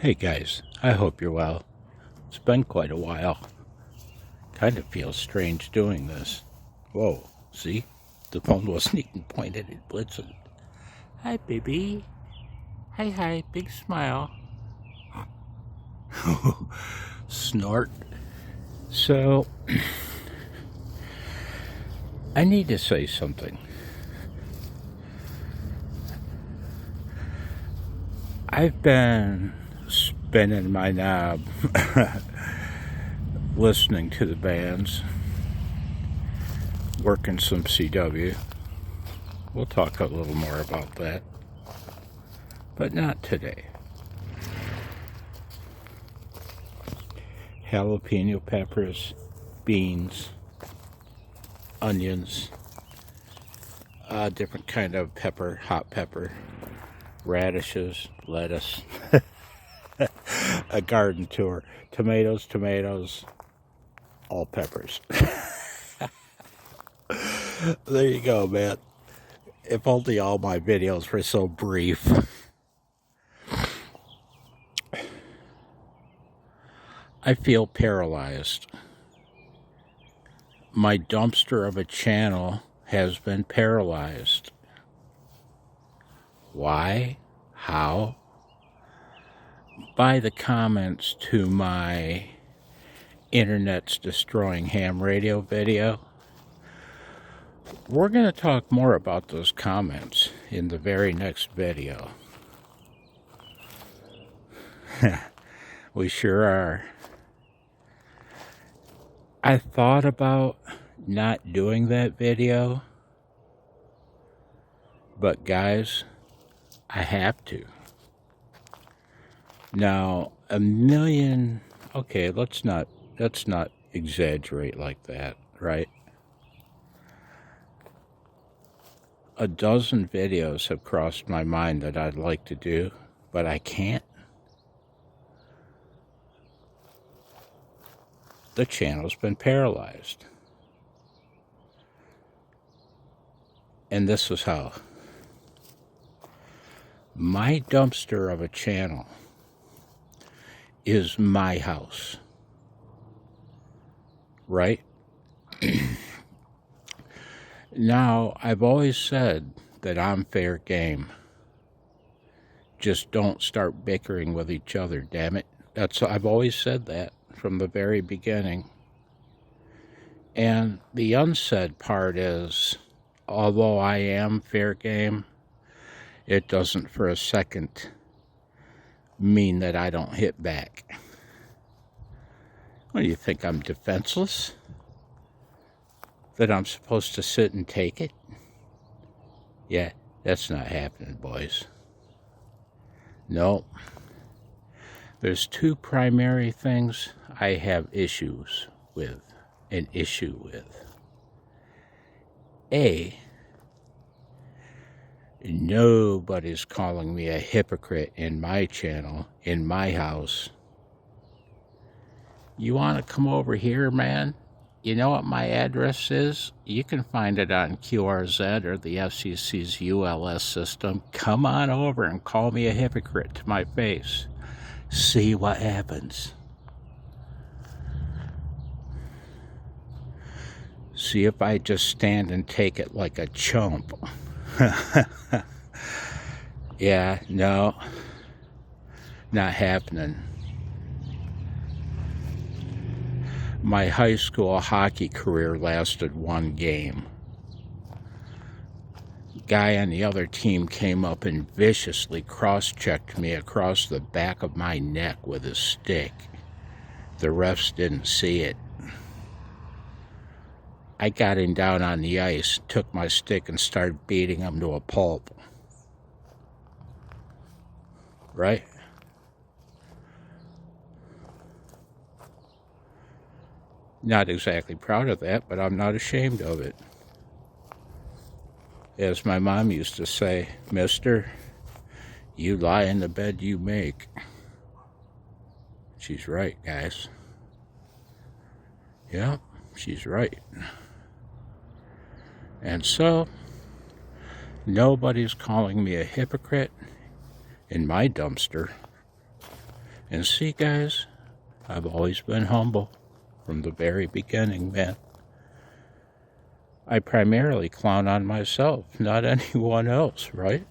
Hey guys, I hope you're well. It's been quite a while. Kind of feels strange doing this. Whoa, see? The phone wasn't even pointed at Blitzen. Hi, baby. Hi, big smile. Snort. So, I need to say something. I've been spinning my knob, listening to the bands, working some CW. We'll talk a little more about that, but not today. Jalapeno peppers, beans, onions, different kind of pepper, hot pepper, radishes, lettuce, a garden tour, tomatoes, all peppers. There you go, man. If only all my videos were so brief. I feel paralyzed. My dumpster of a channel has been paralyzed. Why? How? By the comments to my internet's destroying ham radio video. We're going to talk more about those comments in the very next video. We sure are. I thought about not doing that video, but guys, I have to. Now, okay, let's not exaggerate like that, right? A dozen videos have crossed my mind that I'd like to do, but I can't. The channel's been paralyzed. And this is how. My dumpster of a channel is my house, right? Now, I've always said that I'm fair game. Just don't start bickering with each other, damn it. I've always said that from the very beginning. And the unsaid part is, although I am fair game, it doesn't for a second mean that I don't hit back. What do you think, I'm defenseless? That I'm supposed to sit and take it? Yeah, that's not happening, boys. No. There's two primary things I have an issue with. A, nobody's calling me a hypocrite in my channel, in my house. You want to come over here, man? You know what my address is? You can find it on QRZ or the FCC's ULS system. Come on over and call me a hypocrite to my face. See what happens. See if I just stand and take it like a chump. Yeah, no, not happening. My high school hockey career lasted one game. Guy on the other team came up and viciously cross-checked me across the back of my neck with his stick. The refs didn't see it. I got him down on the ice, took my stick and started beating him to a pulp. Right? Not exactly proud of that, but I'm not ashamed of it. As my mom used to say, mister, you lie in the bed you make. She's right, guys. Yeah, she's right. And so, nobody's calling me a hypocrite in my dumpster And see, guys, I've always been humble from the very beginning, man. I primarily clown on myself, not anyone else, right?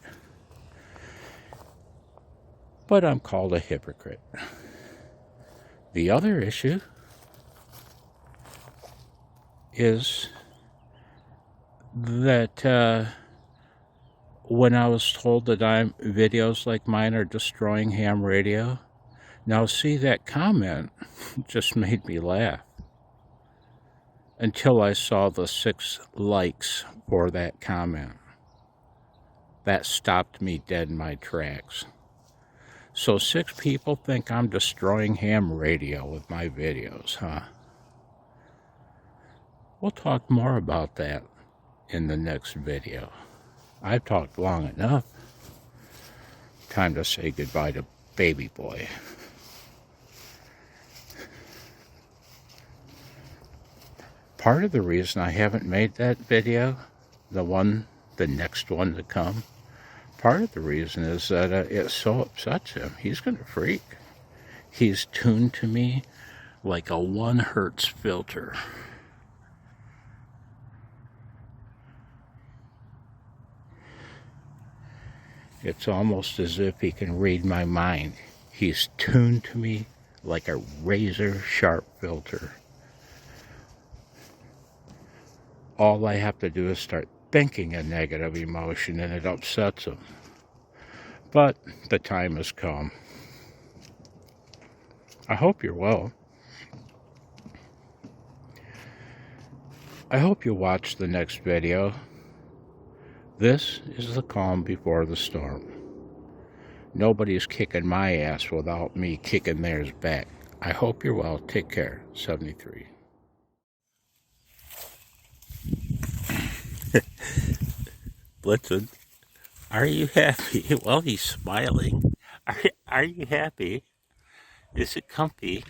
But I'm called a hypocrite. The other issue is that when I was told that videos like mine are destroying ham radio, now see, that comment just made me laugh until I saw the 6 likes for that comment. That stopped me dead in my tracks. So 6 people think I'm destroying ham radio with my videos, huh? We'll talk more about that in the next video. I've talked long enough. Time to say goodbye to baby boy. Part of the reason I haven't made that video, the next one to come, part of the reason is that it so upsets him. He's going to freak. He's tuned to me like a 1 hertz filter. It's almost as if he can read my mind. He's tuned to me like a razor sharp filter. All I have to do is start thinking a negative emotion and it upsets him. But the time has come. I hope you're well. I hope you watch the next video. This is the calm before the storm. Nobody's kicking my ass without me kicking theirs back. I hope you're well. Take care. 73. Blitzen, are you happy? Well, he's smiling. Are you happy? Is it comfy?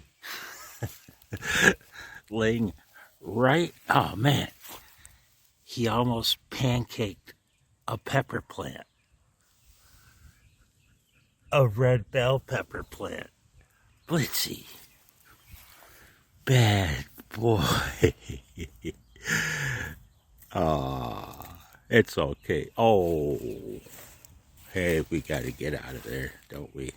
Laying right... Oh, man. He almost pancaked a pepper plant. A red bell pepper plant. Blitzy. Bad boy. It's okay. Oh, hey, we gotta get out of there, don't we?